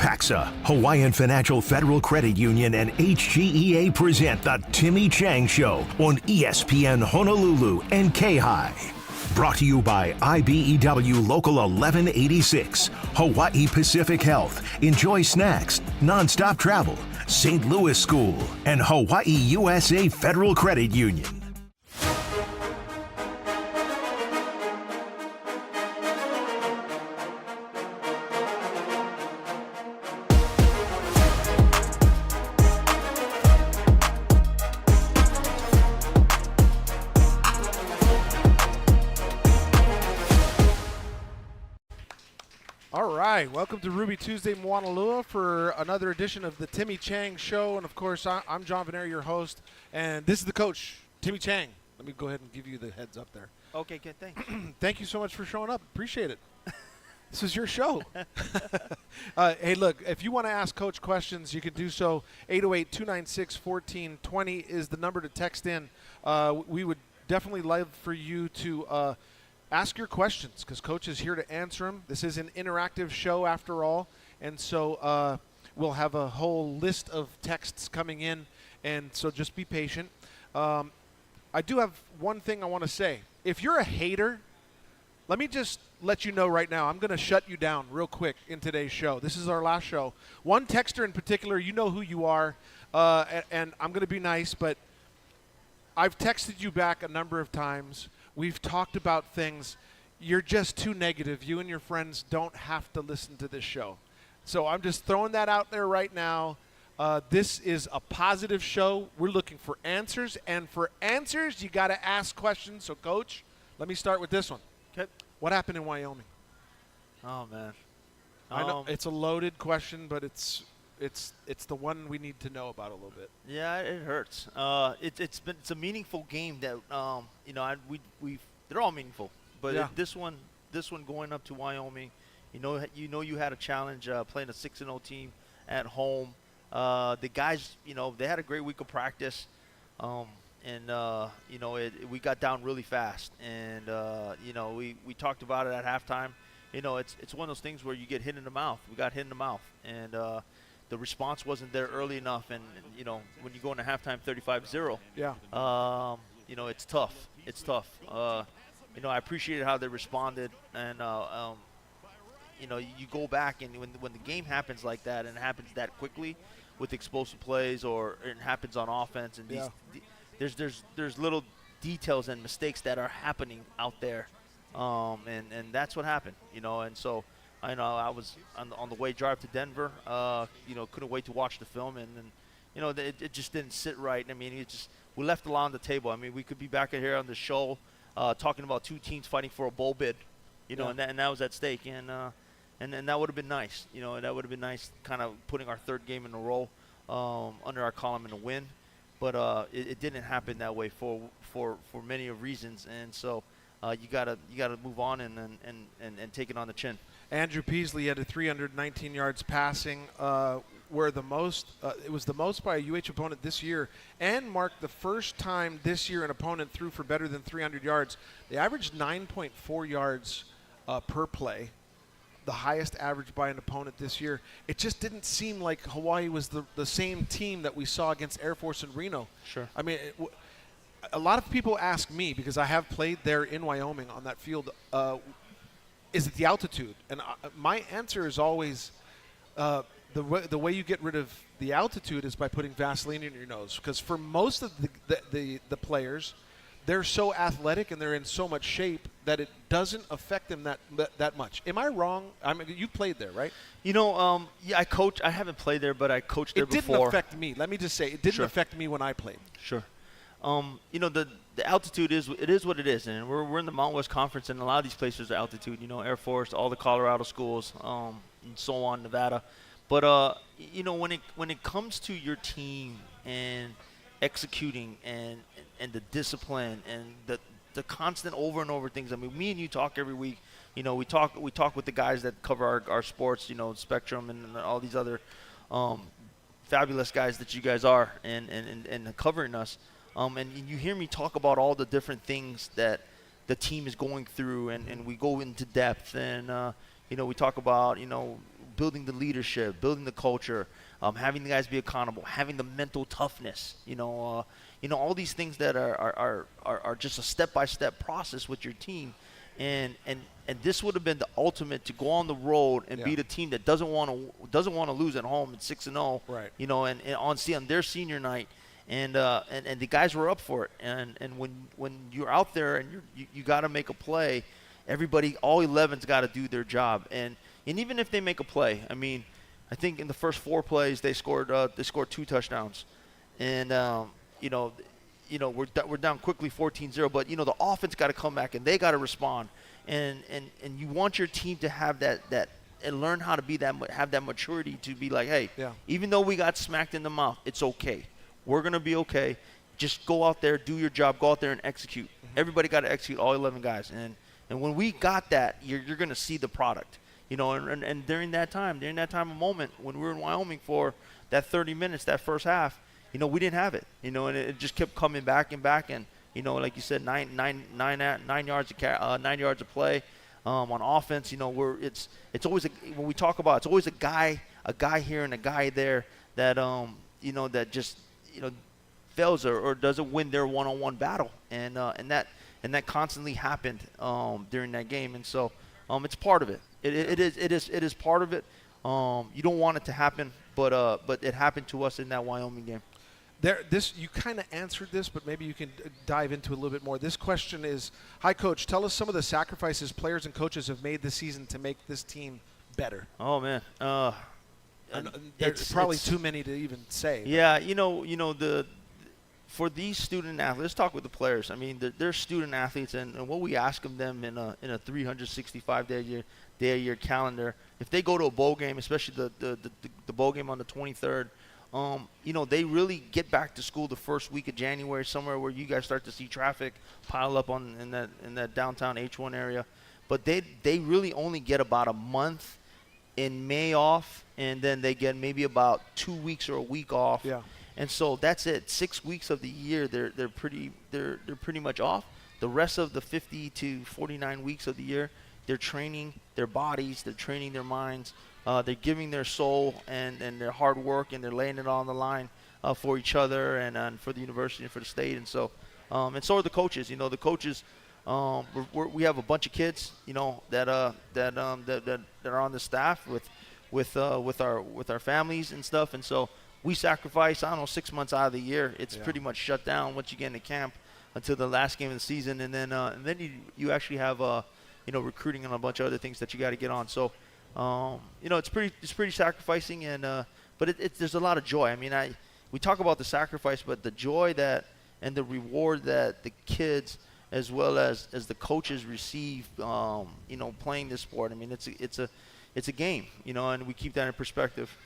Pacxa, Hawaiian Financial Federal Credit Union, and HGEA present the Timmy Chang Show on ESPN Honolulu and K-High. Brought to you by IBEW Local 1186, Hawaii Pacific Health, Enjoy Snacks, Nonstop Travel, St. Louis School, and Hawaii USA Federal Credit Union. All right, welcome to Ruby Tuesday Moanalua for another edition of the Timmy Chang Show. And, of course, I'm John Veneri, your host, and this is the coach, Timmy Chang. Let me go ahead and give you the heads up there. Okay, good, thanks. Thank you so much for showing up. Appreciate it. This is your show. Hey, look, if you want to ask Coach questions, you can do so. 808-296-1420 is the number to text in. We would definitely love for you to ask your questions because Coach is here to answer them. This is an interactive show after all, and so we'll have a whole list of texts coming in, and so just be patient. I do have one thing I want to say. If you're a hater, let me just let you know right now, I'm going to shut you down real quick in today's show. This is our last show. One texter in particular, you know who you are, and I'm going to be nice, but I've texted you back a number of times. We've talked about things. You're just too negative. You and your friends don't have to listen to this show. So I'm just throwing that out there right now. This is a positive show. We're looking for answers. And for answers, you got to ask questions. So, Coach, let me start with this one. Okay. What happened in Wyoming? Oh, man. I know it's a loaded question, but it's the one we need to know about a little bit. Yeah, it hurts. It's a meaningful game that they're all meaningful, but yeah. this one going up to Wyoming, you had a challenge playing a 6-0 team at home. The guys, they had a great week of practice, we got down really fast, and we talked about it at halftime. It's one of those things where you get hit in the mouth. We got hit in the mouth, and the response wasn't there early enough, and when you go into halftime 35-0, yeah, it's tough. It's tough. I appreciated how they responded, and you go back, and when the game happens like that, and it happens that quickly, with explosive plays, or it happens on offense, and there's little details and mistakes that are happening out there, and that's what happened, and so. I was on the way drive to Denver. Couldn't wait to watch the film, and it just didn't sit right. I mean, we left a lot on the table. I mean, we could be back here on the show talking about two teams fighting for a bowl bid, and that was at stake, and that would have been nice. That would have been nice, kind of putting our third game in a row under our column in a win, but it didn't happen that way for many reasons, and so you gotta move on and take it on the chin. Andrew Peasley had 319 yards passing, where it was the most by a UH opponent this year, and marked the first time this year an opponent threw for better than 300 yards. They averaged 9.4 yards per play, the highest average by an opponent this year. It just didn't seem like Hawaii was the same team that we saw against Air Force and Reno. Sure. I mean, a lot of people ask me, because I have played there in Wyoming on that field, is it the altitude? And my answer is always the way you get rid of the altitude is by putting Vaseline in your nose. Because for most of the players, they're so athletic and they're in so much shape that it doesn't affect them that much. Am I wrong? I mean, you played there, right? Yeah, I coach. I haven't played there, but I coached there before. It didn't affect me. Let me just say, it didn't affect me when I played. Sure. The altitude is what it is, and we're in the Mountain West Conference, and a lot of these places are altitude. Air Force, all the Colorado schools, and so on, Nevada. But when it comes to your team and executing and the discipline and the constant over and over things. I mean, me and you talk every week. We talk with the guys that cover our sports. Spectrum and all these other fabulous guys that you guys are and covering us. And you hear me talk about all the different things that the team is going through, and we go into depth, and we talk about building the leadership, building the culture, having the guys be accountable, having the mental toughness, all these things that are just a step-by-step process with your team. And this would have been the ultimate to go on the road and beat a team that doesn't want to lose at home at 6-0. Right. And on their senior night, and the guys were up for it. And when you're out there and you got to make a play, everybody, all 11's got to do their job. And even if they make a play, I mean, I think in the first 4 plays they scored 2 touchdowns, and we're down quickly 14-0, but the offense got to come back and they got to respond, and you want your team to have that and learn how to have that maturity to be like, hey, even though we got smacked in the mouth, it's okay. We're gonna be okay. Just go out there, do your job, go out there and execute. Mm-hmm. Everybody got to execute, all 11 guys, and when we got that, you're gonna see the product, and during that time of moment when we were in Wyoming for that 30 minutes, that first half. We didn't have it, and it just kept coming back and back. And, like you said, 9 yards of play on offense. It's always when we talk about, it's always a guy here and a guy there that that just fails or doesn't win their one-on-one battle, and that constantly happened during that game. And so it's part of it. It is part of it. You don't want it to happen, but it happened to us in that Wyoming game. You kind of answered this, but maybe you can dive into it a little bit more. This question is, hi, Coach, tell us some of the sacrifices players and coaches have made this season to make this team better. Oh, man. There's probably too many to even say. Yeah, for these student athletes, let's talk with the players. I mean, they're student athletes, and what we ask of them in a 365-day-a-year calendar, if they go to a bowl game, especially the bowl game on the 23rd, they really get back to school the first week of January, somewhere where you guys start to see traffic pile up in that downtown H1 area. But they really only get about a month in May off, and then they get maybe about 2 weeks or a week off. Yeah. And so that's it. 6 weeks of the year they're pretty much off. The rest of the 50 to 49 weeks of the year, they're training their bodies, they're training their minds. They're giving their soul and their hard work, and they're laying it on the line for each other and for the university and for the state. And so are the coaches. The coaches, we have a bunch of kids, that are on the staff with our families and stuff. And so we sacrifice, 6 months out of the year. It's pretty much shut down once you get into camp until the last game of the season, and then you actually have recruiting and a bunch of other things that you got to get on. So. It's pretty sacrificing, but there's a lot of joy. I mean, we talk about the sacrifice, but the joy and the reward that the kids as well as the coaches receive, playing this sport. I mean, it's a game, and we keep that in perspective.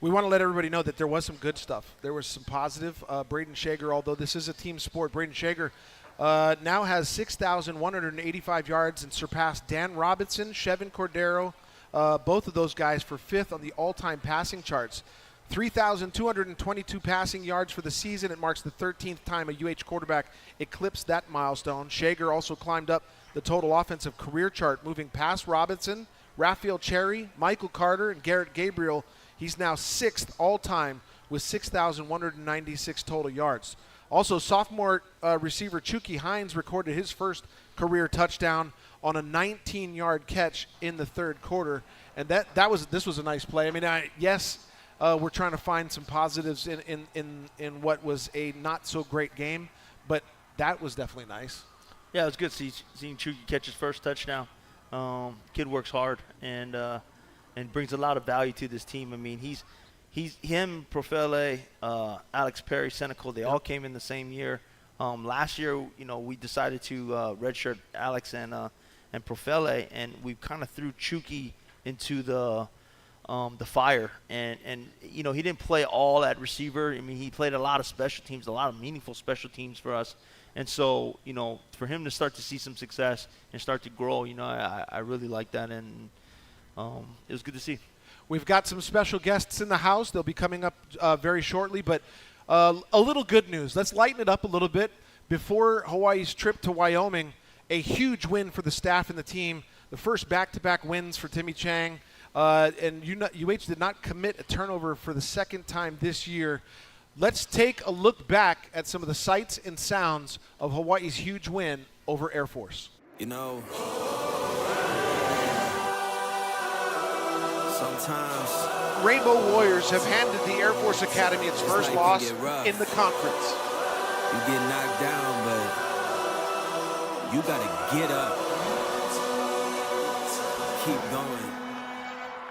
We want to let everybody know that there was some good stuff. There was some positive. Braden Shager, although this is a team sport, Braden Shager now has 6,185 yards and surpassed Dan Robinson, Chevin Cordero. Both of those guys for 5th on the all-time passing charts. 3,222 passing yards for the season. It marks the 13th time a UH quarterback eclipsed that milestone. Shager also climbed up the total offensive career chart, moving past Robinson, Raphael Cherry, Michael Carter, and Garrett Gabriel. He's now 6th all-time with 6,196 total yards. Also, sophomore receiver Chucky Hines recorded his first career touchdown on a 19-yard catch in the third quarter, and this was a nice play. I mean, we're trying to find some positives in what was a not so great game, but that was definitely nice. Yeah, it was good seeing Chucky catch his first touchdown. Kid works hard and brings a lot of value to this team. I mean, him, Profele, Alex Perry, Senecal, they all came in the same year. Last year, we decided to redshirt Alex and Profele, and we kind of threw Chucky into the fire. And he didn't play all at receiver. I mean, he played a lot of special teams, a lot of meaningful special teams for us. And so, for him to start to see some success and start to grow, I really like that, and it was good to see. We've got some special guests in the house. They'll be coming up very shortly, but a little good news. Let's lighten it up a little bit. Before Hawaii's trip to Wyoming, a huge win for the staff and the team. The first back-to-back wins for Timmy Chang. and UH did not commit a turnover for the second time this year. Let's take a look back at some of the sights and sounds of Hawaii's huge win over Air Force. You know, sometimes Rainbow Warriors have handed the Air Force Academy its first loss in the conference. you get knocked down, but you gotta get up. Keep going.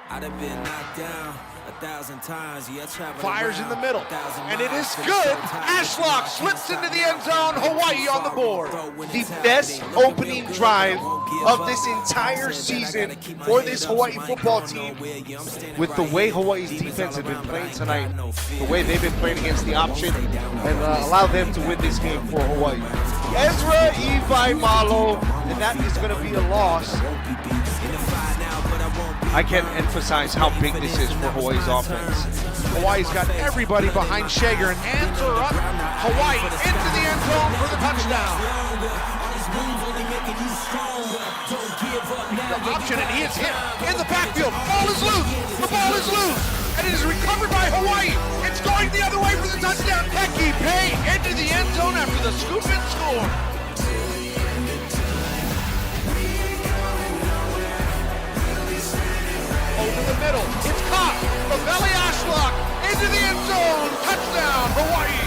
I'd have been knocked down 1,000 times. Yeah, Fires in the middle, and it is good. Ashlock slips into the end zone. Hawaii on the board. The best opening drive of this entire season for this Hawaii football team. With the way Hawaii's defense has been playing tonight, the way they've been playing against the option, and allow them to win this game for Hawaii. Ezra Iwai Malo, and that is going to be a loss. I can't emphasize how big this is for Hawaii's offense. Hawaii's got everybody behind Shager, and hands are up. Hawaii into the end zone for the touchdown. The option, and he is hit in the backfield. The ball is loose. The ball is loose. And it is recovered by Hawaii. It's going the other way for the touchdown. Becky Pay into the end zone after the scoop and score. Over the middle, it's caught. Belly Ashlock into the end zone. Touchdown, Hawaii.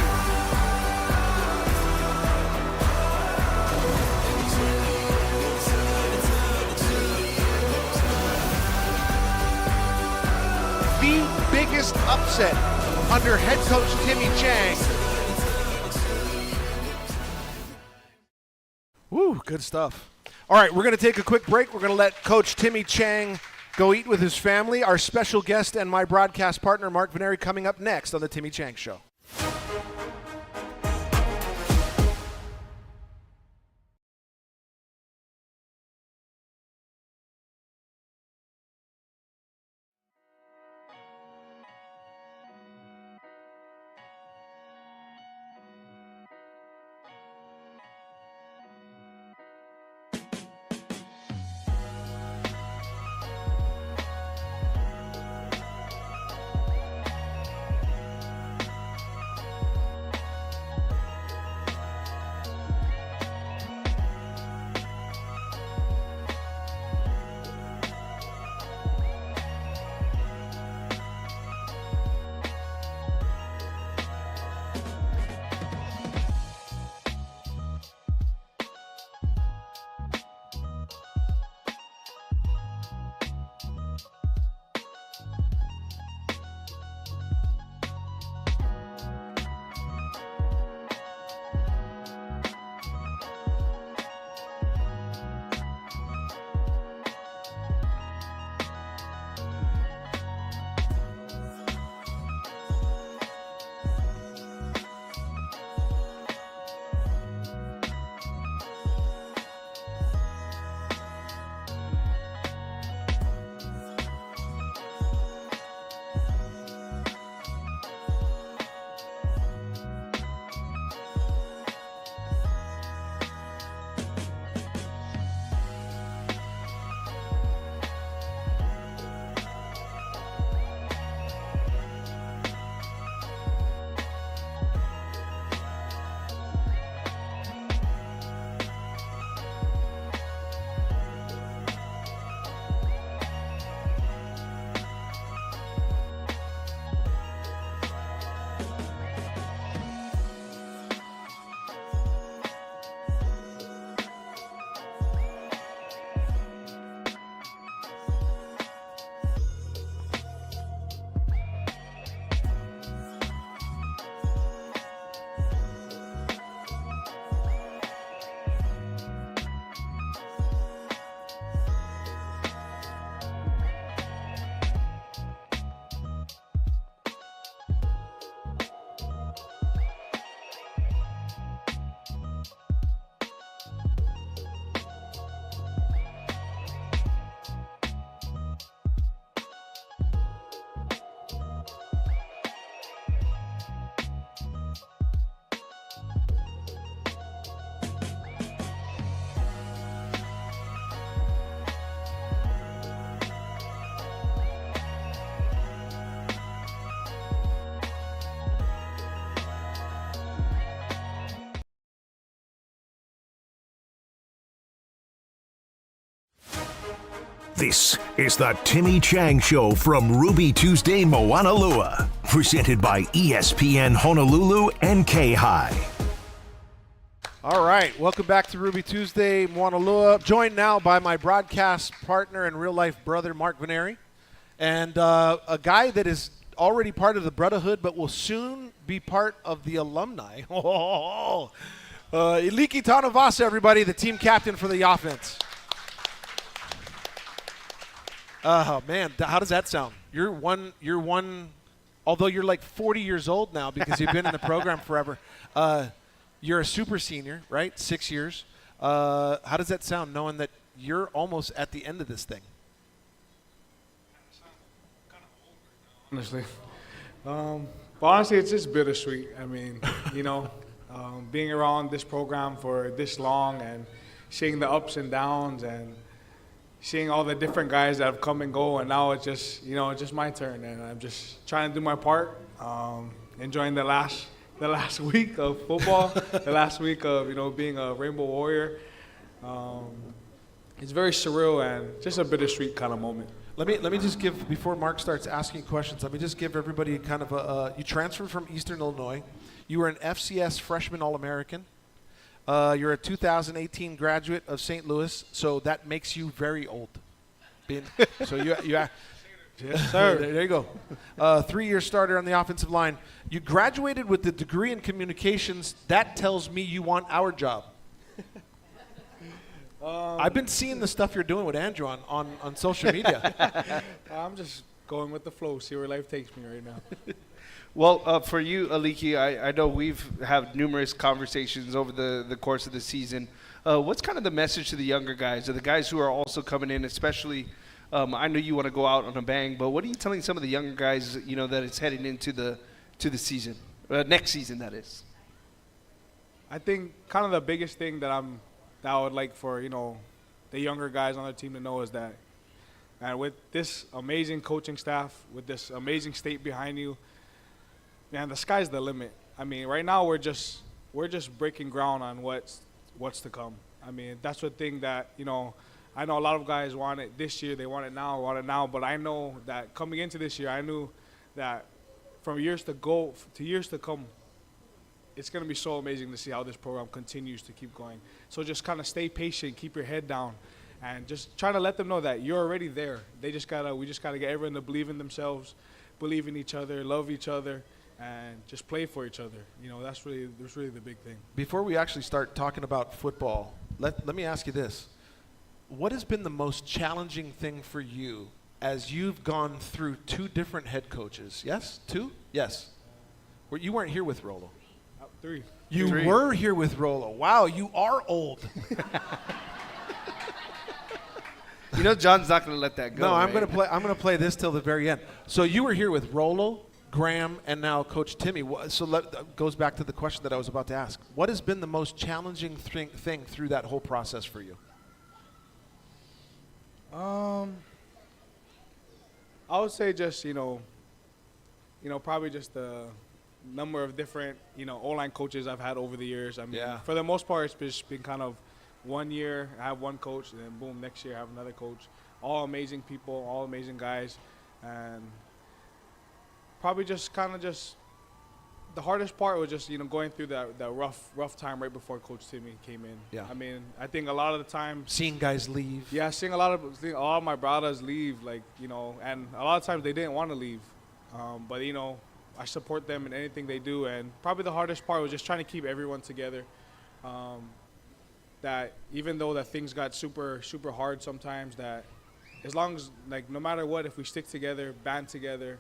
The biggest upset under head coach Timmy Chang. Woo, good stuff. All right, we're going to take a quick break. We're going to let Coach Timmy Chang go eat with his family. Our special guest and my broadcast partner, Mark Veneri, coming up next on the Timmy Chang Show. This is the Timmy Chang Show from Ruby Tuesday, Moanalua. Presented by ESPN Honolulu and K-High. All right, welcome back to Ruby Tuesday, Moanalua. Joined now by my broadcast partner and real-life brother, Mark Veneri, and a guy that is already part of the Brotherhood but will soon be part of the alumni. Iliki Tanavasa, everybody, the team captain for the offense. Oh, man, how does that sound? You're one, although you're like 40 years old now because you've been in the program forever. You're a super senior, right? 6 years. How does that sound knowing that you're almost at the end of this thing? Honestly. But honestly, it's just bittersweet. I mean, being around this program for this long and seeing the ups and downs and seeing all the different guys that have come and go, and now it's just, just my turn, and I'm just trying to do my part, enjoying the last week of football, the last week of, being a Rainbow Warrior. It's very surreal and just a bittersweet kind of moment. Let me just give, before Mark starts asking questions, let me just give everybody kind of you transferred from Eastern Illinois. You were an FCS freshman All-American. You're a 2018 graduate of St. Louis, so that makes you very old. So you yes, sir. There you go. 3-year starter on the offensive line. You graduated with a degree in communications. That tells me you want our job. I've been seeing the stuff you're doing with Andrew on social media. I'm just going with the flow, see where life takes me right now. Well, for you, Aliki, I know we've had numerous conversations over the course of the season. What's kind of the message to the younger guys, or the guys who are also coming in, especially I know you want to go out on a bang, but what are you telling some of the younger guys, that it's heading into the season, next season, that is? I think kind of the biggest thing that I would like for, the younger guys on the team to know is that, and with this amazing coaching staff, with this amazing state behind you, man, the sky's the limit. I mean, right now we're just breaking ground on what's to come. I mean, that's the thing that, I know a lot of guys want it this year, they want it now, but I know that coming into this year, I knew that from years to come, it's going to be so amazing to see how this program continues to keep going. So just kind of stay patient, keep your head down, and just try to let them know that you're already there. We just gotta get everyone to believe in themselves, believe in each other, love each other, and just play for each other. That's really the big thing. Before we actually start talking about football, let me ask you this. What has been the most challenging thing for you as you've gone through 2 different head coaches? Yes? 2? Yes. You weren't here with Rolo. 3. You were here with Rolo. Wow, you are old. John's not going to let that go. No, I'm right? going to play this till the very end. So you were here with Rolo, Graham, and now Coach Timmy. So that goes back to the question that I was about to ask. What has been the most challenging thing through that whole process for you? I would say just, probably just the number of different, O-line coaches I've had over the years. I mean, for the most part, it's just been kind of 1 year, I have one coach, and then boom, next year I have another coach. All amazing people, all amazing guys, and probably just the hardest part was just, going through that rough time right before Coach Timmy came in. Yeah. I mean, I think a lot of the time, seeing guys leave. Yeah, seeing a lot of my brothers leave, and a lot of times they didn't want to leave. But, I support them in anything they do. And probably the hardest part was just trying to keep everyone together. That even though that things got super, super hard sometimes, that as long as, no matter what, if we stick together, band together,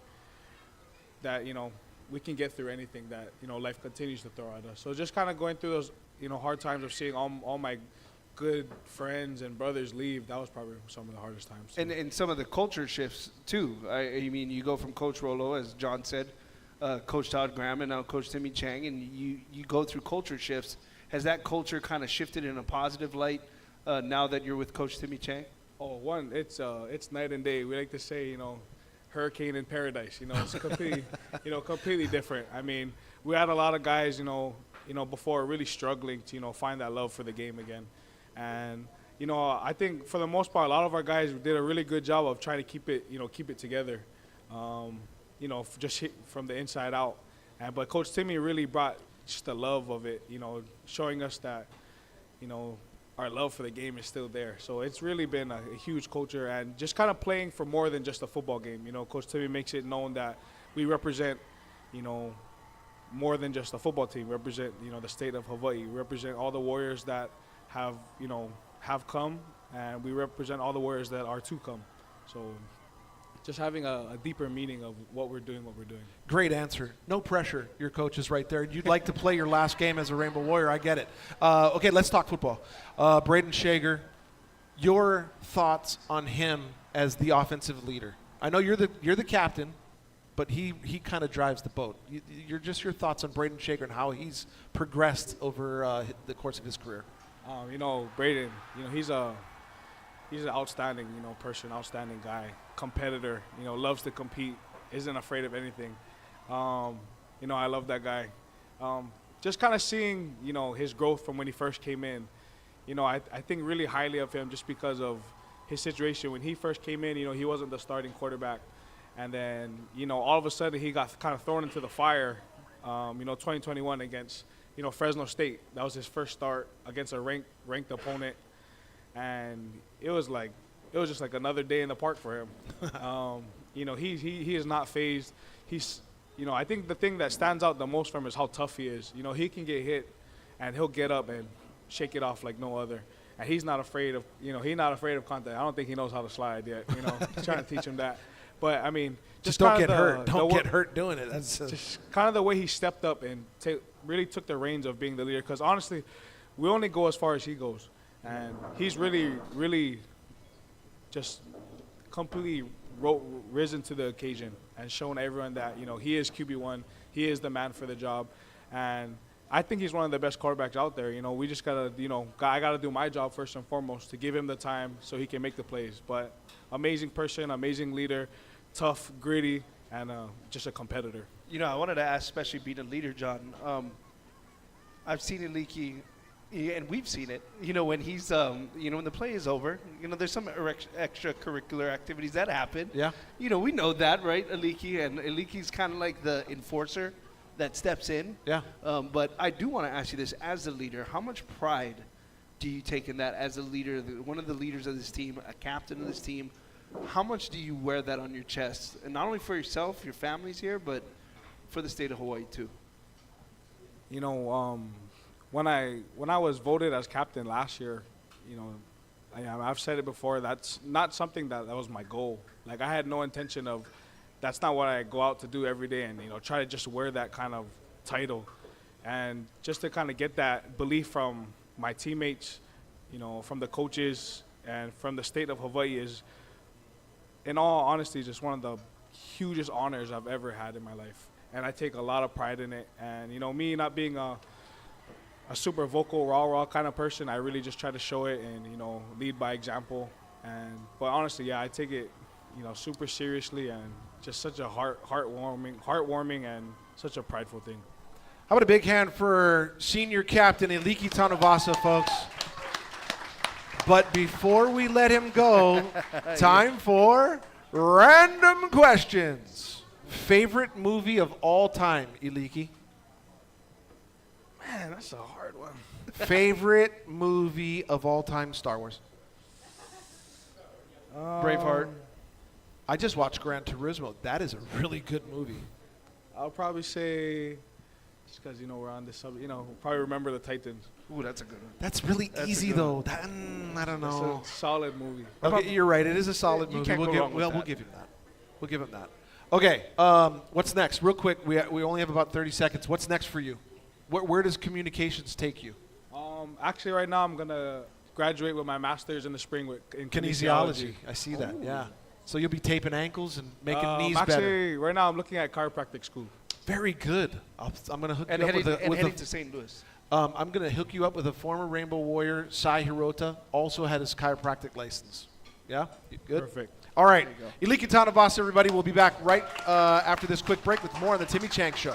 that, we can get through anything that, life continues to throw at us. So just kind of going through those, hard times of seeing all my good friends and brothers leave, that was probably some of the hardest times. And some of the culture shifts, too. I mean, you go from Coach Rolo, as John said, Coach Todd Graham, and now Coach Timmy Chang, and you go through culture shifts. Has that culture kind of shifted in a positive light now that you're with Coach Timmy Chang? Oh, it's night and day. We like to say, hurricane in paradise. It's completely, completely different. I mean, we had a lot of guys, before really struggling to, find that love for the game again. And, I think for the most part, a lot of our guys did a really good job of trying to keep it together, just hit from the inside out. But Coach Timmy really brought just the love of it, showing us that, our love for the game is still there. So it's really been a huge culture, and just kind of playing for more than just a football game. Coach Timmy makes it known that we represent, more than just a football team. We represent, the state of Hawaii. We represent all the Warriors that have come, and we represent all the Warriors that are to come. So just having a deeper meaning of what we're doing. Great answer. No pressure. Your coach is right there. You'd like to play your last game as a Rainbow Warrior. I get it. Okay, let's talk football. Braden Shager, your thoughts on him as the offensive leader. I know you're the captain, but he kind of drives the boat. Your thoughts on Braden Shager and how he's progressed over the course of his career. Braden, he's an outstanding, person, outstanding guy, competitor, loves to compete, isn't afraid of anything. I love that guy. Just kind of seeing, his growth from when he first came in, I think really highly of him just because of his situation. When he first came in, he wasn't the starting quarterback. And then, all of a sudden he got kind of thrown into the fire, 2021 against, Fresno State. That was his first start against a ranked opponent. And it was just like another day in the park for him. He is not fazed. He's, I think the thing that stands out the most from him is how tough he is. He can get hit, and he'll get up and shake it off like no other. And he's not afraid of, he's not afraid of contact. I don't think he knows how to slide yet. Trying to teach him that. But I mean, just don't get hurt. Don't get hurt doing it. That's just kind of the way he stepped up and really took the reins of being the leader. Because honestly, we only go as far as he goes. And he's really, really just completely risen to the occasion and shown everyone that, he is QB1, he is the man for the job. And I think he's one of the best quarterbacks out there. We just got to, I got to do my job first and foremost to give him the time so he can make the plays. But amazing person, amazing leader, tough, gritty, and just a competitor. I wanted to ask, especially being a leader, John, I've seen Iliki, and we've seen it, when he's, when the play is over, there's some extracurricular activities that happen. Yeah. We know that, right, Iliki? And Iliki's kind of like the enforcer that steps in. Yeah. But I do want to ask you this, as a leader, how much pride do you take in that as a leader, one of the leaders of this team, a captain of this team? How much do you wear that on your chest? And not only for yourself, your family's here, but for the state of Hawaii too. When I was voted as captain last year, I've said it before, that's not something that was my goal. Like, I had no intention of, that's not what I go out to do every day and, try to just wear that kind of title. And just to kind of get that belief from my teammates, from the coaches and from the state of Hawaii is, in all honesty, just one of the hugest honors I've ever had in my life. And I take a lot of pride in it. And, me not being a super vocal, rah-rah kind of person, I really just try to show it and, lead by example. But honestly, yeah, I take it, super seriously and just such a heartwarming and such a prideful thing. How about a big hand for senior captain Iliki Tanavasa, folks? But before we let him go, time for random questions. Favorite movie of all time, Iliki? Man, that's a hard one. Favorite movie of all time, Star Wars? Braveheart. I just watched Gran Turismo. That is a really good movie. I'll probably say, just because, we're on this subject, probably Remember the Titans. Ooh, that's a good one. That's really easy, though. I don't know. It's a solid movie. Okay, you're right. It is a solid you movie. Can't go wrong with that. We'll give him that. We'll give him that. Okay, what's next? Real quick, we only have about 30 seconds. What's next for you? Where does communications take you? Actually, right now I'm going to graduate with my master's in the spring in kinesiology. I see that, yeah. So you'll be taping ankles and making knees actually, better. Right now I'm looking at chiropractic school. Very good. I'm going to hook and you up heading to St. Louis. I'm going to hook you up with a former Rainbow Warrior, Sai Hirota, also had his chiropractic license. Yeah? You good? Perfect. All right. Iliki Tanavasa, everybody. We'll be back right after this quick break with more on the Timmy Chang Show.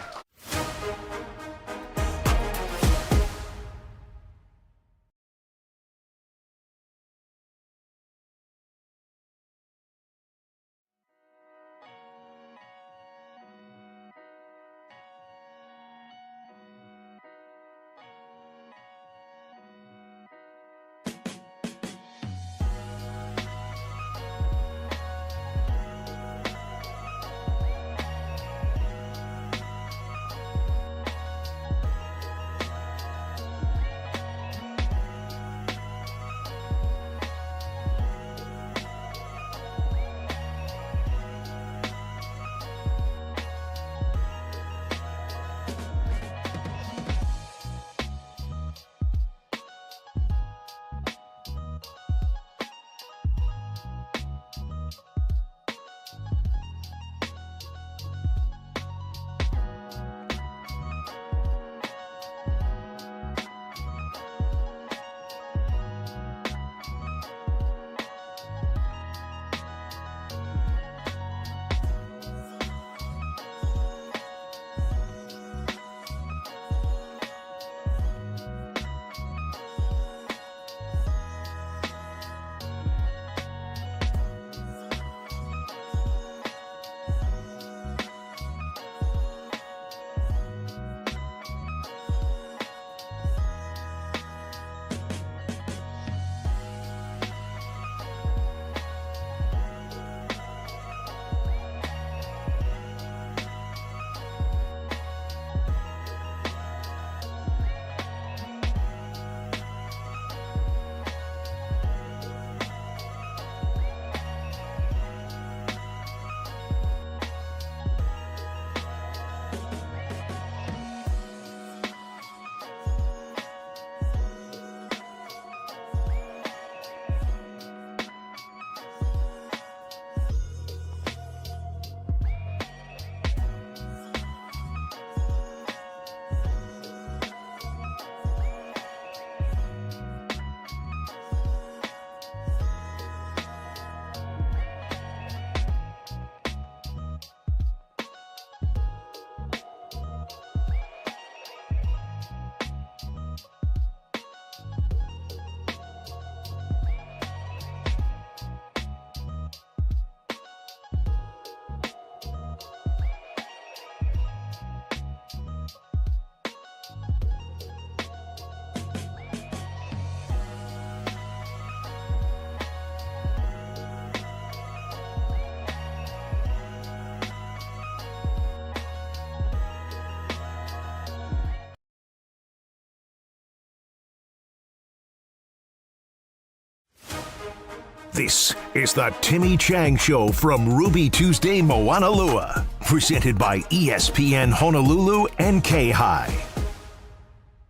This is the Timmy Chang Show from Ruby Tuesday, Moanalua. Presented by ESPN Honolulu and K-High.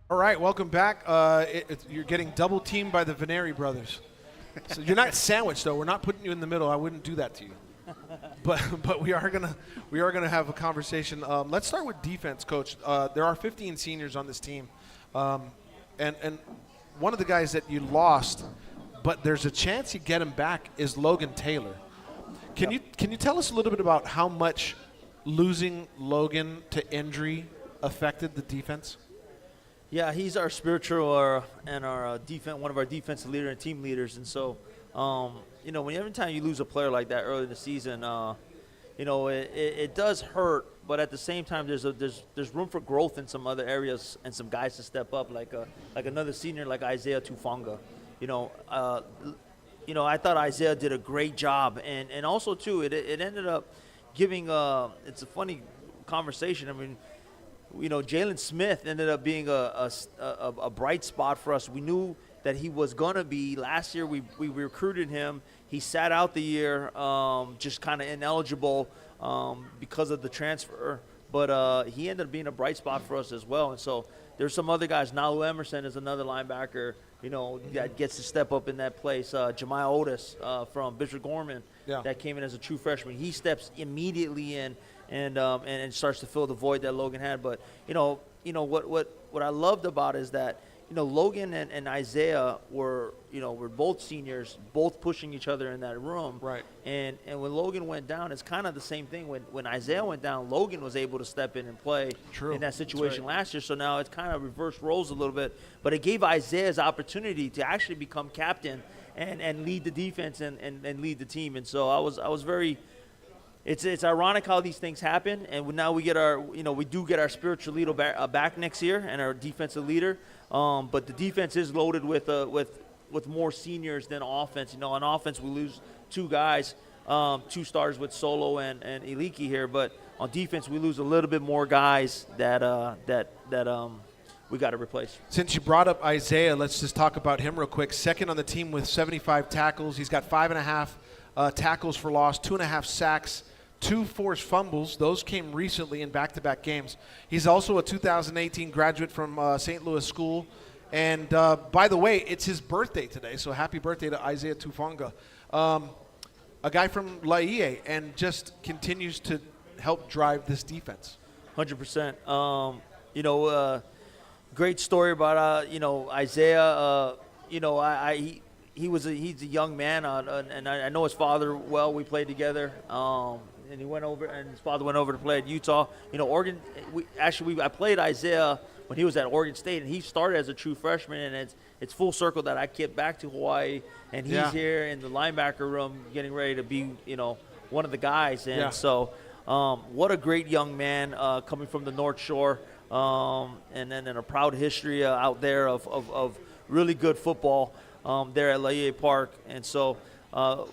All right, welcome back. You're getting double teamed by the Veneri brothers. So you're not sandwiched, though. We're not putting you in the middle. I wouldn't do that to you. But we are gonna have a conversation. Let's start with defense, Coach. There are 15 seniors on this team, and one of the guys that you lost, but there's a chance you get him back, is Logan Taylor. Can you tell us a little bit about how much losing Logan to injury affected the defense? Yeah, he's our spiritual and our defense, one of our defensive leader and team leaders, and so. Every time you lose a player like that early in the season, it does hurt. But at the same time, there's room for growth in some other areas and some guys to step up, like another senior like Isaiah Tufonga. I thought Isaiah did a great job, and also too, it ended up giving. It's a funny conversation. I mean, Jalen Smith ended up being a bright spot for us. We knew that he was going to be. Last year we recruited him. He sat out the year, just kind of ineligible because of the transfer. But he ended up being a bright spot for us as well. And so there's some other guys. Nalu Emerson is another linebacker, that gets to step up in that place. Jemiah Otis from Bishop Gorman that came in as a true freshman. He steps immediately in and starts to fill the void that Logan had. But, what I loved about it is that, Logan and Isaiah were both seniors, both pushing each other in that room. Right. And when Logan went down, it's kind of the same thing. When Isaiah went down, Logan was able to step in and play in that situation last year. So now it's kind of reversed roles a little bit. But it gave Isaiah his opportunity to actually become captain and lead the defense and lead the team. And so I was very. It's ironic how these things happen, and now we get we do get our spiritual leader back next year and our defensive leader. But the defense is loaded with more seniors than offense. On offense we lose two guys, two stars with Solo and Iliki here, but on defense we lose a little bit more guys that we got to replace. Since you brought up Isaiah, let's just talk about him real quick. Second on the team with 75 tackles. He's got 5.5 tackles for loss, 2.5 sacks, 2 forced fumbles. Those came recently in back-to-back games. He's also a 2018 graduate from St. Louis School. And by the way, it's his birthday today, so happy birthday to Isaiah Tufonga. A guy from Laie, and just continues to help drive this defense. 100%. Great story about Isaiah. He's a young man, and I know his father well. We played together. And he went over, and his father went over to play at Utah. Oregon. I played Isaiah when he was at Oregon State, and he started as a true freshman. And it's full circle that I get back to Hawaii, and he's here in the linebacker room, getting ready to be, one of the guys. And so, what a great young man coming from the North Shore, and then a proud history out there of really good football there at Laie Park. And so,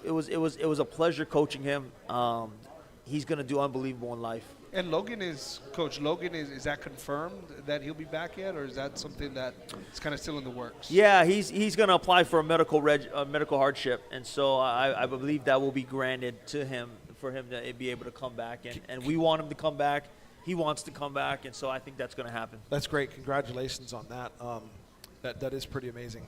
it was a pleasure coaching him. He's going to do unbelievable in life. And Coach Logan, is that confirmed that he'll be back yet, or is that something that is kind of still in the works? Yeah, he's going to apply for a medical hardship, and so I believe that will be granted to him for him to be able to come back. And we want him to come back. He wants to come back, and so I think that's going to happen. That's great. Congratulations on that. That is pretty amazing.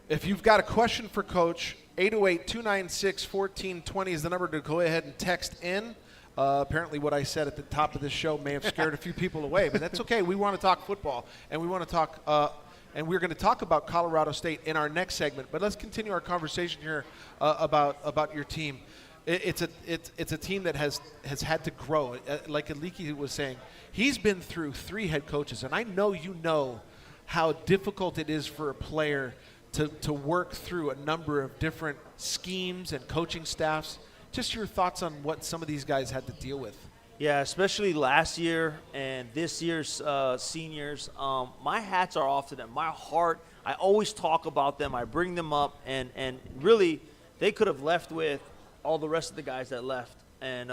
If you've got a question for Coach, 808-296-1420 is the number to go ahead and text in. Apparently what I said at the top of this show may have scared a few people away, but that's okay. We want to talk football, and we want to talk and we're going to talk about Colorado State in our next segment. But let's continue our conversation here about your team. It's a team that has had to grow. Like Aliki was saying, he's been through 3 head coaches, and I know you know how difficult it is for a player to work through a number of different schemes and coaching staffs. Just your thoughts on what some of these guys had to deal with. Yeah, especially last year and this year's seniors. My hats are off to them. My heart, I always talk about them. I bring them up, and really they could have left with all the rest of the guys that left. And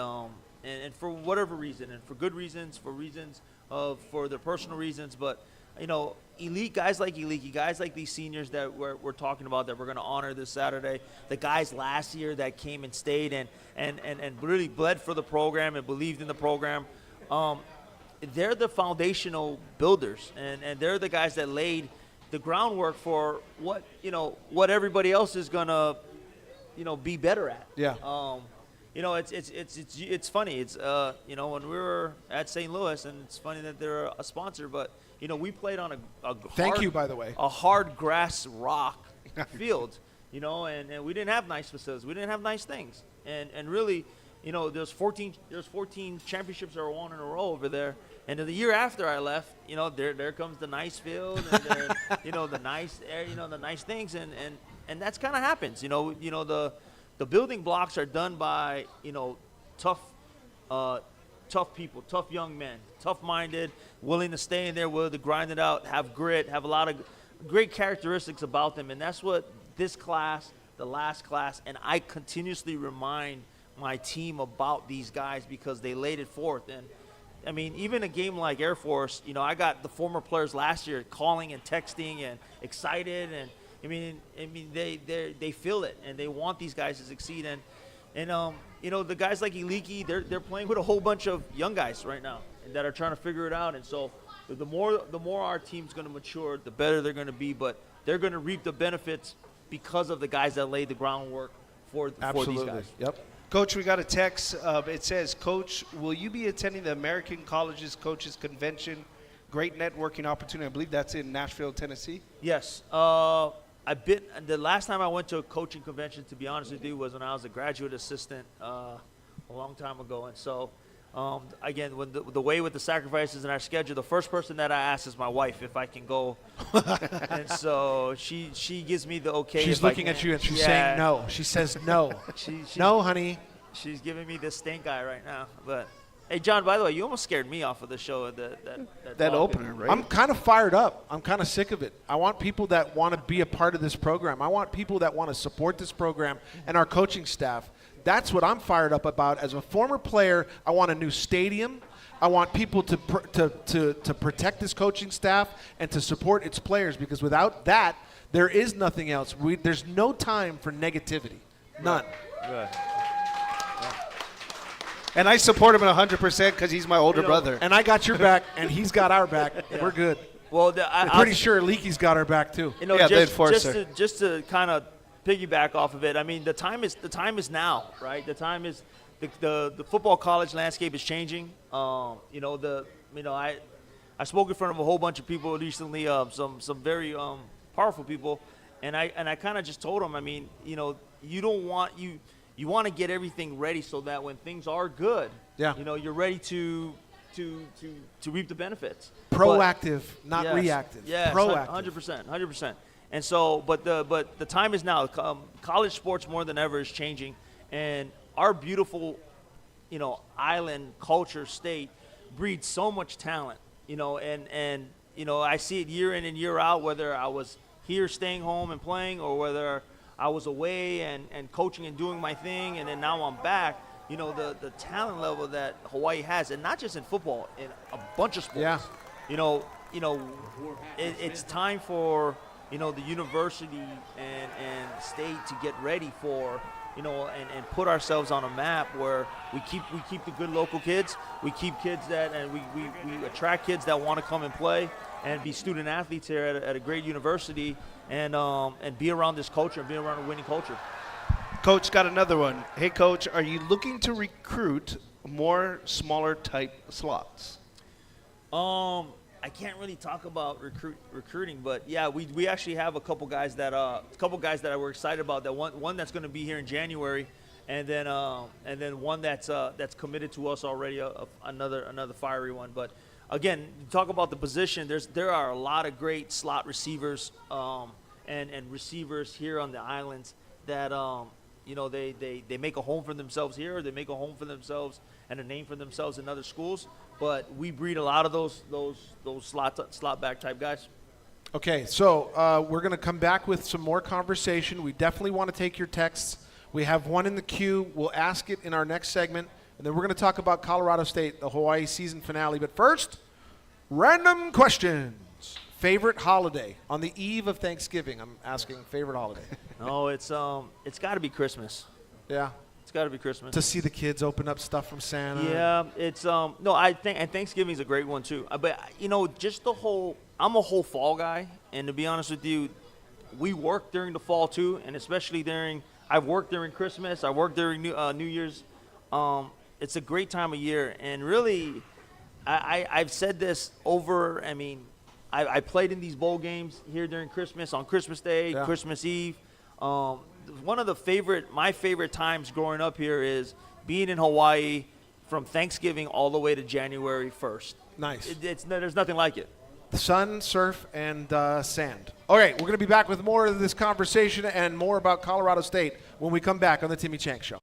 for whatever reason, and for good reasons, for their personal reasons. But, elite guys like Iliki, guys like these seniors that we're talking about that we're going to honor this Saturday, the guys last year that came and stayed and really bled for the program and believed in the program, they're the foundational builders, and they're the guys that laid the groundwork for what everybody else is going to be better at. Yeah. It's funny. It's when we were at St. Louis, and it's funny that they're a sponsor, but we played on Thank you, by the way. a hard grass rock field, and we didn't have nice facilities. We didn't have nice things, and really, there's 14 championships that were won in a row over there. And then the year after I left, there comes the nice field, and then, the nice air, the nice things, and that's kind of happens. The building blocks are done by tough people, tough young men, tough-minded, willing to stay in there, willing to grind it out, have grit, have a lot of great characteristics about them, and that's what this class, the last class, and I continuously remind my team about these guys because they laid it forth. And I mean, even a game like Air Force, I got the former players last year calling and texting and excited, and I mean they feel it and they want these guys to succeed. And the guys like Iliki, they're playing with a whole bunch of young guys right now that are trying to figure it out. And so the more our team's going to mature, the better they're going to be. But they're going to reap the benefits because of the guys that laid the groundwork for these guys. Yep. Coach, we got a text. It says, Coach, will you be attending the American Colleges Coaches Convention? Great networking opportunity. I believe that's in Nashville, Tennessee. Yes. The last time I went to a coaching convention, to be honest with you, was when I was a graduate assistant a long time ago. And so, again, when the way with the sacrifices in our schedule, the first person that I ask is my wife if I can go. And so she gives me the okay. She's looking at you and she's saying no. She says no. No, honey. She's giving me the stink eye right now. But hey, John, by the way, you almost scared me off of the show. That opener, right? I'm kind of fired up. I'm kind of sick of it. I want people that want to be a part of this program. I want people that want to support this program and our coaching staff. That's what I'm fired up about. As a former player, I want a new stadium. I want people to protect this coaching staff and to support its players, because without that, there is nothing else. There's no time for negativity. None. Right. And I support him 100% because he's my older brother. And I got your back, and he's got our back. Yeah. We're good. Well, I'm pretty sure Leakey's got our back too. Just to kind of piggyback off of it. I mean, the time is now, right? The time is the football college landscape is changing. I spoke in front of a whole bunch of people recently, some very powerful people, and I kind of just told them, I mean, you don't want you want to get everything ready so that when things are good, you're ready to reap the benefits. Proactive, not reactive. Yes, proactive. 100%. And so, but the time is now. College sports more than ever is changing, and our beautiful, island culture state breeds so much talent. And I see it year in and year out. Whether I was here staying home and playing, or whether I was away and coaching and doing my thing, and then now I'm back. The talent level that Hawaii has, and not just in football, in a bunch of sports. Yeah. It's time for the university and state to get ready for, and put ourselves on a map where we keep the good local kids, we keep kids and we attract kids that want to come and play and be student athletes here at a great university, and be around this culture and be around a winning culture. Coach, got another one. Hey, Coach, are you looking to recruit more smaller type slots? I can't really talk about recruiting, but yeah, we actually have a couple guys that we're excited about. That one that's going to be here in January, and then one that's committed to us already, another fiery one. But again, talk about the position. There are a lot of great slot receivers and receivers here on the islands that they make a home for themselves here. They make a home for themselves and a name for themselves in other schools. But we breed a lot of those slot back type guys. Okay, so we're going to come back with some more conversation. We definitely want to take your texts. We have one in the queue. We'll ask it in our next segment. And then we're going to talk about Colorado State, the Hawaii season finale. But first, random questions. Favorite holiday on the eve of Thanksgiving? I'm asking favorite holiday. No, it's got to be Christmas. Yeah. It's got to be Christmas. To see the kids open up stuff from Santa. Yeah, it's no, I think and Thanksgiving's a great one too. But just the whole, I'm a whole fall guy, and to be honest with you, we work during the fall too, and especially I've worked during Christmas, I worked during New Year's. It's a great time of year, and really, I've said this over. I mean, I played in these bowl games here during Christmas, on Christmas Day, Christmas Eve. One of my favorite times growing up here is being in Hawaii from Thanksgiving all the way to January 1st. Nice. There's nothing like it. Sun, surf, and sand. All right, we're going to be back with more of this conversation and more about Colorado State when we come back on the Timmy Chang Show.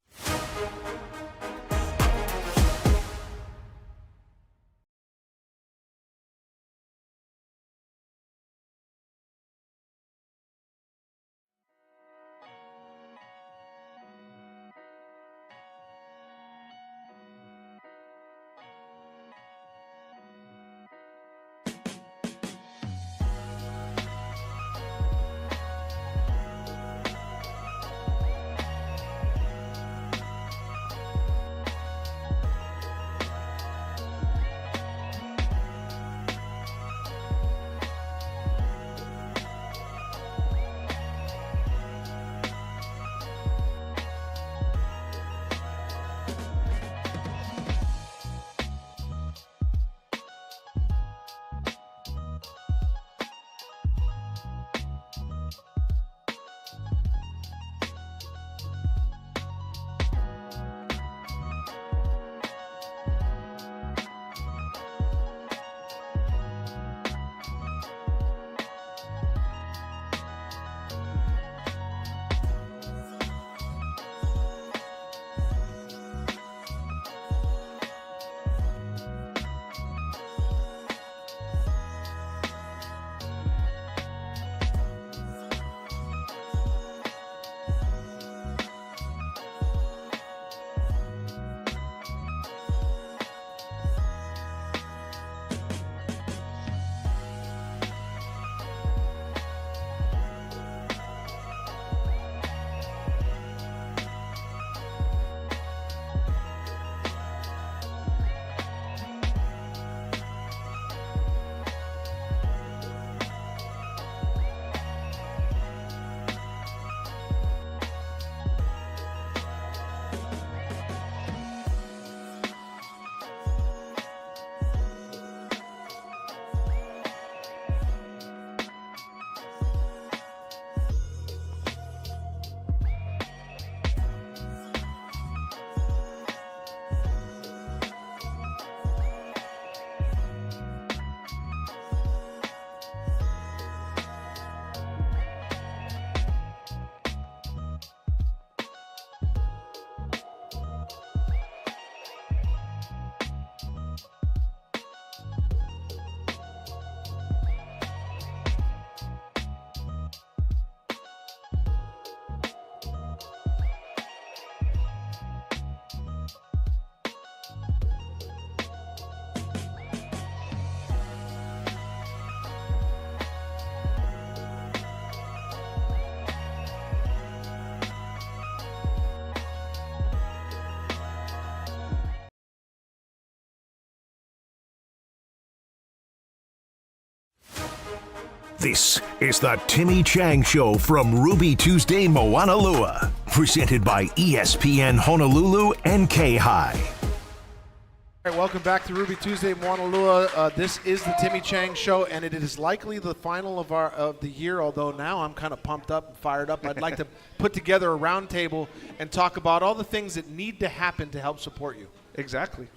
This is the Timmy Chang Show from Ruby Tuesday, Moanalua. Presented by ESPN Honolulu and K-High. All right, welcome back to Ruby Tuesday, Moanalua. This is the Timmy Chang Show, and it is likely the final of the year, although now I'm kind of pumped up and fired up. I'd like to put together a roundtable and talk about all the things that need to happen to help support you. Exactly.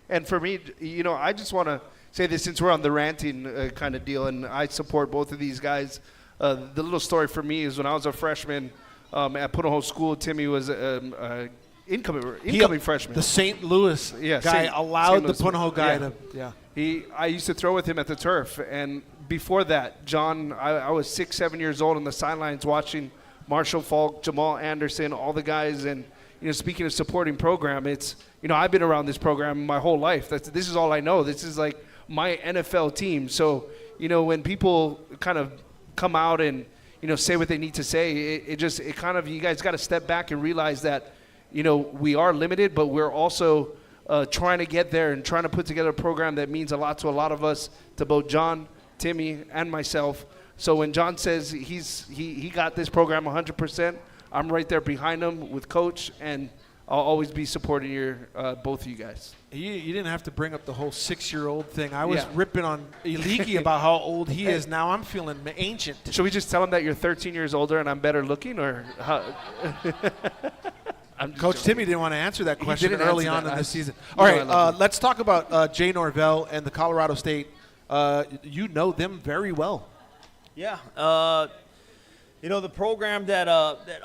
And for me, I just want to say this since we're on the ranting kind of deal, and I support both of these guys. The little story for me is when I was a freshman at Punahou School, Timmy was incoming freshman. The St. Louis guy allowed the Punahou guy to. I used to throw with him at the turf, and before that, John, I was 6, 7 years old on the sidelines watching Marshall Falk, Jamal Anderson, all the guys, and speaking of supporting program, it's I've been around this program my whole life. This is all I know. This is like my NFL team. So when people kind of come out and, say what they need to say, it kind of, you guys got to step back and realize that, we are limited, but we're also trying to get there and trying to put together a program that means a lot to a lot of us, to both John, Timmy, and myself. So when John says he got this program 100%, I'm right there behind him with Coach, and I'll always be supporting both of you guys. You didn't have to bring up the whole 6-year-old thing. I was ripping on Iliki about how old he is. Now I'm feeling ancient. Should we just tell him that you're 13 years older and I'm better looking, or how? Coach joking. Timmy didn't want to answer that question early on in the season. All right, let's talk about Jay Norvell and the Colorado State. You know them very well. Yeah. The program that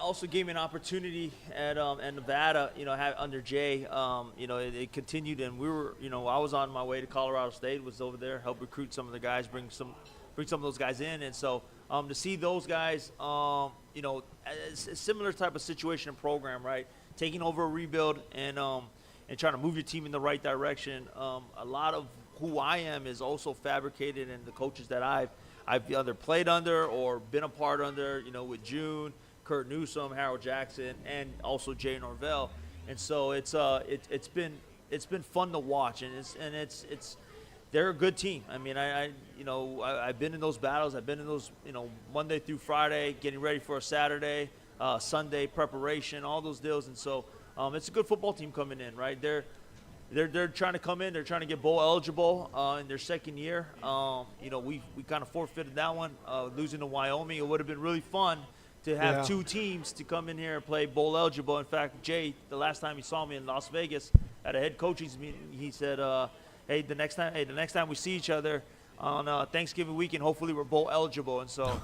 also gave me an opportunity at Nevada, under Jay, it continued, and we were, I was on my way to Colorado State, was over there, helped recruit some of the guys, bring some of those guys in, and so to see those guys, a similar type of situation and program, right, taking over a rebuild and trying to move your team in the right direction. A lot of who I am is also fabricated in the coaches that I've either played under or been a part under, with June, Kurt Newsome, Harold Jackson, and also Jay Norvell. And so it's been fun to watch, and it's they're a good team. I mean, I've been in those battles. I've been in those, Monday through Friday, getting ready for a Saturday, Sunday preparation, all those deals. And so it's a good football team coming in, right? They're trying to come in. They're trying to get bowl eligible in their second year. We kind of forfeited that one, losing to Wyoming. It would have been really fun to have two teams to come in here and play bowl eligible. In fact, Jay, the last time he saw me in Las Vegas at a head coaching meeting, he said, "Hey, the next time we see each other on Thanksgiving weekend, hopefully we're bowl eligible." And so,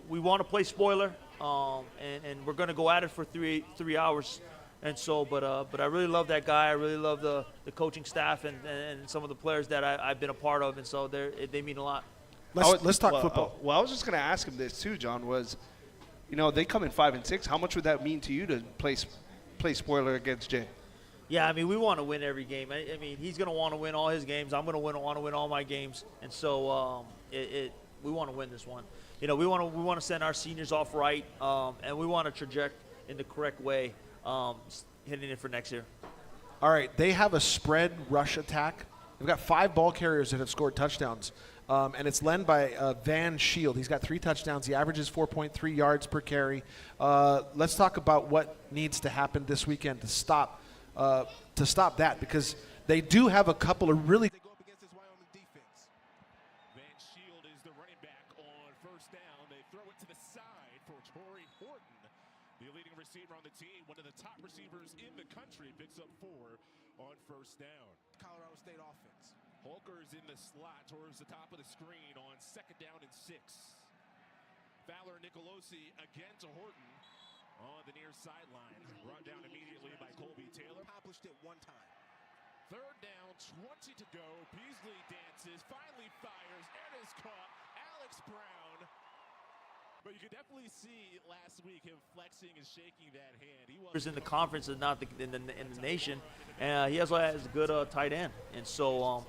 we want to play spoiler, and we're going to go at it for three hours. And so, but I really love that guy. I really love the coaching staff and some of the players that I've been a part of. And so they mean a lot. Let's talk football. Well, I was just going to ask him this too, John. Was, they come in 5-6. How much would that mean to you to play spoiler against Jay? Yeah, I mean, we want to win every game. I mean, he's going to want to win all his games. I'm going to want to win all my games. And so we want to win this one. We want to send our seniors off right, and we want to traject in the correct way. Hitting it for next year. All right, they have a spread rush attack. They've got 5 ball carriers that have scored touchdowns, and it's led by Van Shield. He's got 3 touchdowns. He averages 4.3 yards per carry. Let's talk about what needs to happen this weekend to stop that, because they do have a couple of really. They go up against this Wyoming defense. Van Shield is the running back on first down. They throw it to the side for Torrey Horton. The leading receiver on the team, one of the top receivers in the country, picks up 4 on first down. Colorado State offense. Holker's in the slot towards the top of the screen on second down and 6. Fowler Nicolosi again to Horton on the near sideline. Brought down immediately by Colby Taylor. Accomplished it one time. Third down, 20 to go. Beasley dances, finally fires, and is caught. Alex Brown. But you could definitely see last week him flexing and shaking that hand. He was in the conference and not in the nation, and he also has a good tight end. And so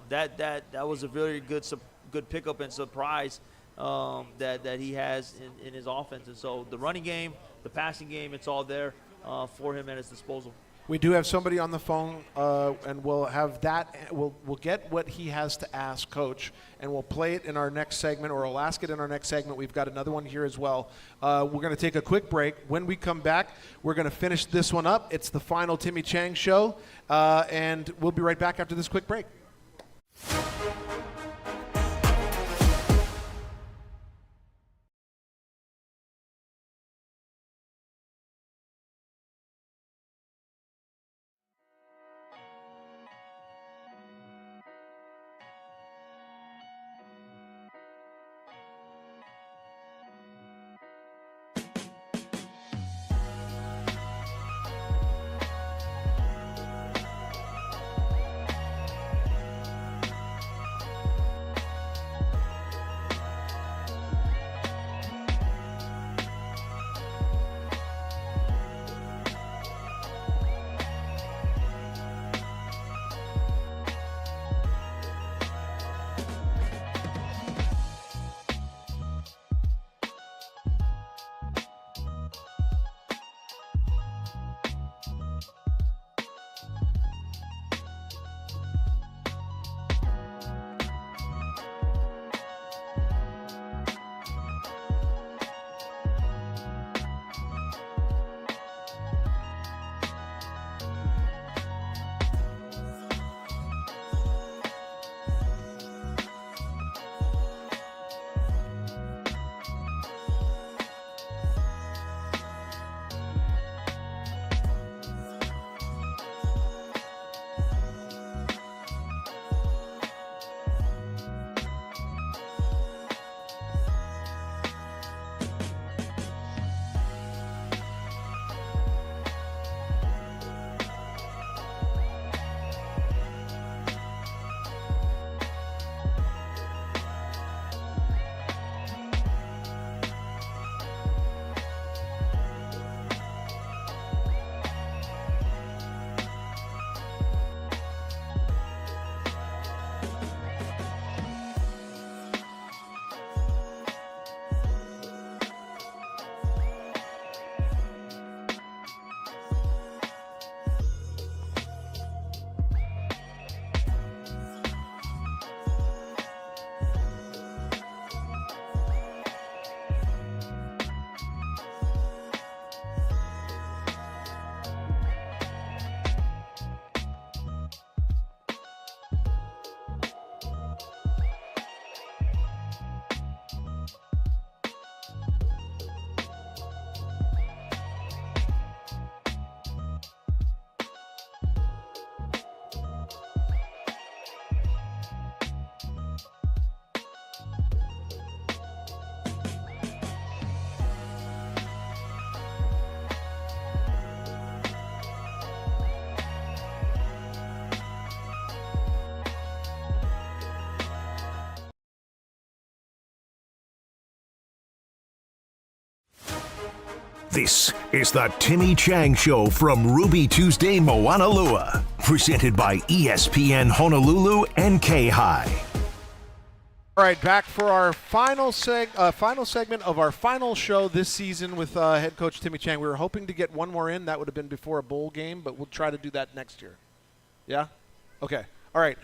that was a very good pickup and surprise that he has in his offense. And so the running game, the passing game, it's all there for him at his disposal. We do have somebody on the phone, and we'll have that. We'll get what he has to ask Coach, and we'll play it in our next segment, or we'll ask it in our next segment. We've got another one here as well. We're going to take a quick break. When we come back, we're going to finish this one up. It's the final Timmy Chang show, and we'll be right back after this quick break. This is the Timmy Chang Show from Ruby Tuesday, Moanalua. Presented by ESPN Honolulu and K-High. All right, back for our final segment of our final show this season with head coach Timmy Chang. We were hoping to get one more in. That would have been before a bowl game, but we'll try to do that next year. Yeah? Okay. All right.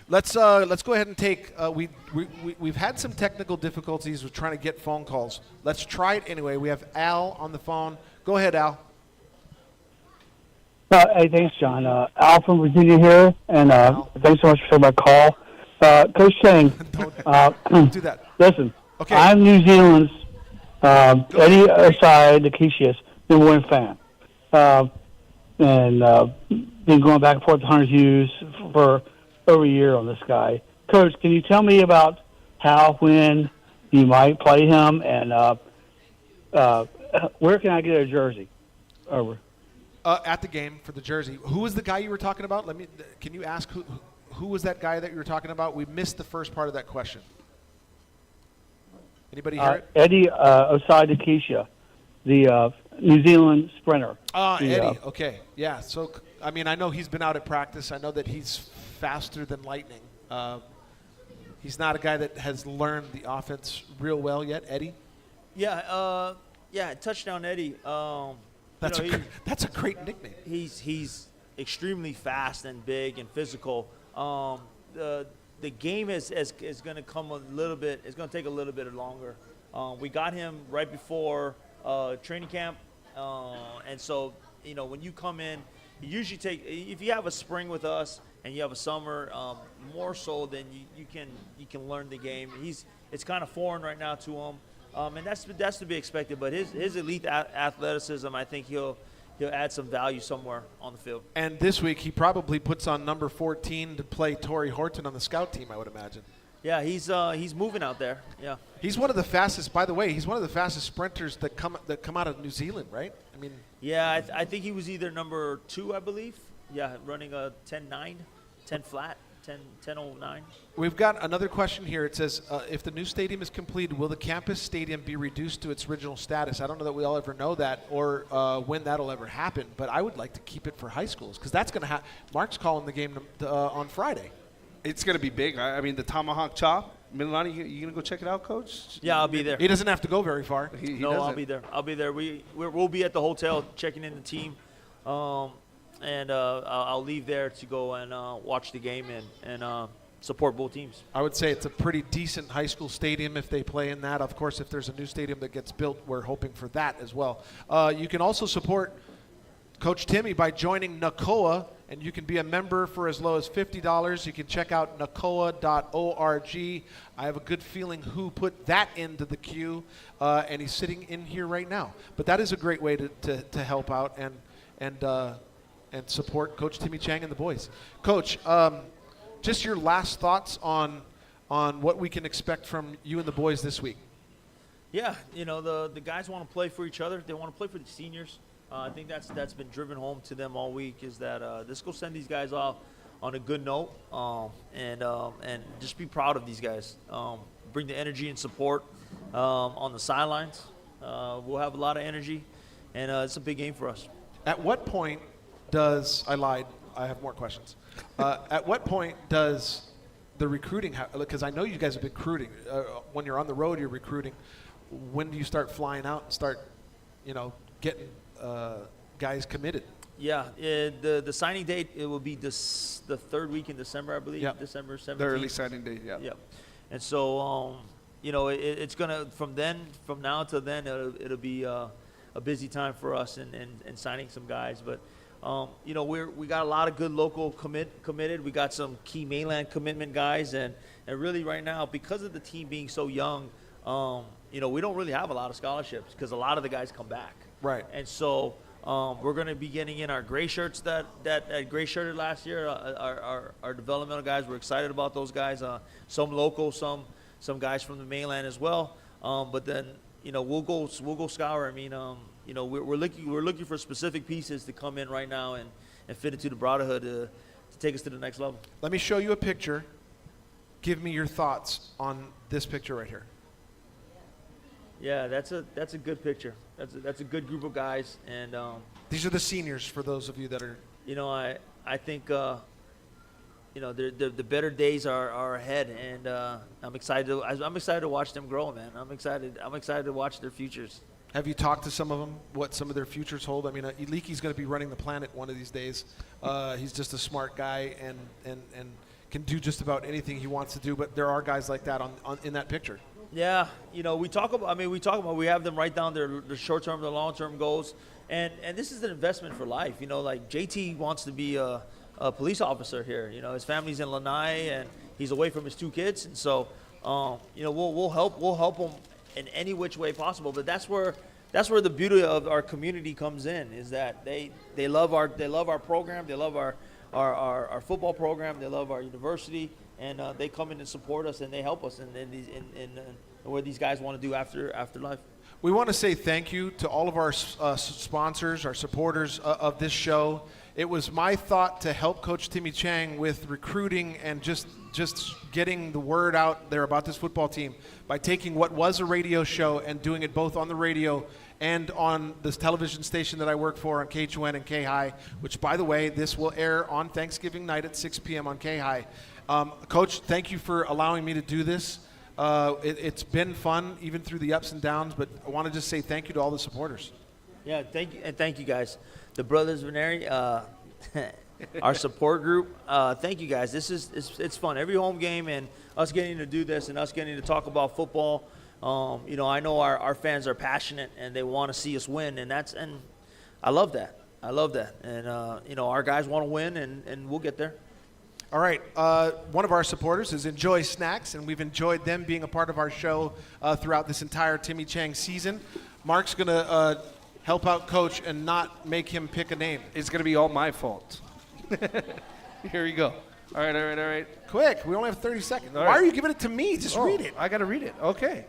Let's go ahead and take. We've had some technical difficulties with trying to get phone calls. Let's try it anyway. We have Al on the phone. Go ahead, Al. Hey, thanks, John. Al from Virginia here, and thanks so much for my call. Coach Chang, don't do that. Listen, Okay. I'm New Zealand's Eddie Osai number one fan. And been going back and forth to Hunter Hughes for over a year on this guy. Coach, can you tell me about how, when you might play him, and where can I get a jersey? Over. At the game for the jersey. Who was the guy you were talking about? Can you ask who was that guy that you were talking about? We missed the first part of that question. Anybody hear it? Eddie Osai, the New Zealand sprinter. Eddie. Okay. Yeah. So, I know he's been out at practice. I know that he's faster than lightning. He's not a guy that has learned the offense real well yet. Eddie? Yeah. Touchdown Eddie. That's a great nickname. He's extremely fast and big and physical. The game is going to come a little bit. It's going to take a little bit longer. We got him right before training camp, and so when you come in, you usually take. If you have a spring with us and you have a summer, more so than you can learn the game. It's kind of foreign right now to him, and that's to be expected. But his elite athleticism, I think he'll add some value somewhere on the field. And this week he probably puts on number 14 to play Torrey Horton on the scout team, I would imagine. Yeah, he's moving out there. Yeah. He's one of the fastest. By the way, he's one of the fastest sprinters that come out of New Zealand, right? Yeah, I think he was either number 2, I believe. Yeah, running a 10.9, 10 flat, 10.09. We've got another question here. It says, if the new stadium is completed, will the campus stadium be reduced to its original status? I don't know that we'll ever know that or when that'll ever happen, but I would like to keep it for high schools because that's going to happen. Mark's calling the game on Friday. It's going to be big. The Tomahawk Chop. Milani, you going to go check it out, Coach? Yeah, I'll be there. He doesn't have to go very far. I'll be there. I'll be there. We'll be at the hotel checking in the team. And I'll leave there to go and watch the game and support both teams. I would say it's a pretty decent high school stadium if they play in that. Of course, if there's a new stadium that gets built, we're hoping for that as well. You can also support Coach Timmy by joining NACOA, and you can be a member for as low as $50. You can check out nacoa.org. I have a good feeling who put that into the queue, and he's sitting in here right now. But that is a great way to help out and support Coach Timmy Chang and the boys. Coach, just your last thoughts on what we can expect from you and the boys this week. Yeah, the guys want to play for each other. They want to play for the seniors. I think that's been driven home to them all week is that let's go send these guys off on a good note and just be proud of these guys. Bring the energy and support on the sidelines. We'll have a lot of energy, and it's a big game for us. At what point I lied. I have more questions. At what point does the recruiting because I know you guys have been recruiting. When you're on the road, you're recruiting. When do you start flying out and start, getting guys committed? Yeah, the signing date, it will be the third week in December, I believe. Yep. December 17th. The early signing date, yeah. Yep. And so, it's going to, from now till then, it'll be a busy time for us in signing some guys. But, we got a lot of good local committed. We got some key mainland commitment guys. And really right now, because of the team being so young, we don't really have a lot of scholarships because a lot of the guys come back. Right. And so we're going to be getting in our gray shirts that gray shirted last year. Our developmental guys, we're excited about those guys. Some local, some guys from the mainland as well. But then we'll go scour. We're looking for specific pieces to come in right now and fit into the Brotherhood to take us to the next level. Let me show you a picture. Give me your thoughts on this picture right here. Yeah, that's a good picture. That's a good group of guys, and These are the seniors for those of you that are. I think the better days are ahead, and I'm excited to watch them grow, man. I'm excited to watch their futures. Have you talked to some of them, what some of their futures hold? I mean, Iliki's going to be running the planet one of these days. He's just a smart guy and can do just about anything he wants to do, but there are guys like that in that picture. Yeah, we talk about we have them write down their short-term, their long-term goals, and this is an investment for life. Like JT wants to be a police officer here. His family's in Lanai, and he's away from his 2 kids, and so we'll help him in any which way possible. But that's where the beauty of our community comes in, is that they love our program, they love our football program, they love our university, and they come in and support us, and they help us in what these guys want to do after life. We want to say thank you to all of our sponsors, our supporters of this show. It was my thought to help Coach Timmy Chang with recruiting and just getting the word out there about this football team by taking what was a radio show and doing it both on the radio and on this television station that I work for on KHON and K-High, which, by the way, this will air on Thanksgiving night at 6 p.m. on K-High. Coach, thank you for allowing me to do this. It's been fun, even through the ups and downs, but I want to just say thank you to all the supporters. Yeah, thank you, and thank you guys. The brothers Veneri, our support group, thank you guys. It's fun. Every home game and us getting to do this and us getting to talk about football. I know our fans are passionate and they want to see us win, and I love that. And our guys want to win, and we'll get there. All right, one of our supporters is Enjoy Snacks, and we've enjoyed them being a part of our show throughout this entire Timmy Chang season. Mark's going to help out Coach and not make him pick a name. It's going to be all my fault. Here we go. All right. Quick, we only have 30 seconds. All Why right. are you giving it to me? Just read it. I got to read it. Okay.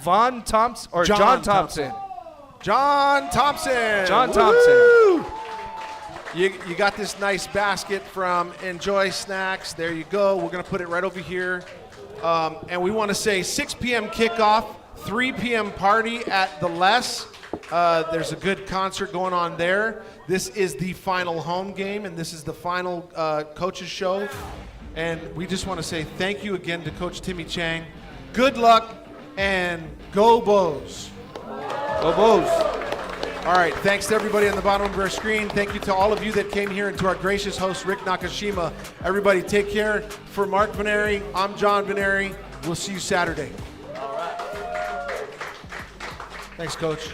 John Thompson. John Thompson. Woo-hoo! You got this nice basket from Enjoy Snacks. There you go. We're going to put it right over here. And we want to say 6 p.m. kickoff, 3 p.m. party at the Les. There's a good concert going on there. This is the final home game, and this is the final coaches show. And we just want to say thank you again to Coach Timmy Chang. Good luck, and go Bows. Go Bows. All right, thanks to everybody on the bottom of our screen. Thank you to all of you that came here and to our gracious host, Rick Nakashima. Everybody take care. For Mark Veneri, I'm John Veneri. We'll see you Saturday. All right. Thanks, Coach.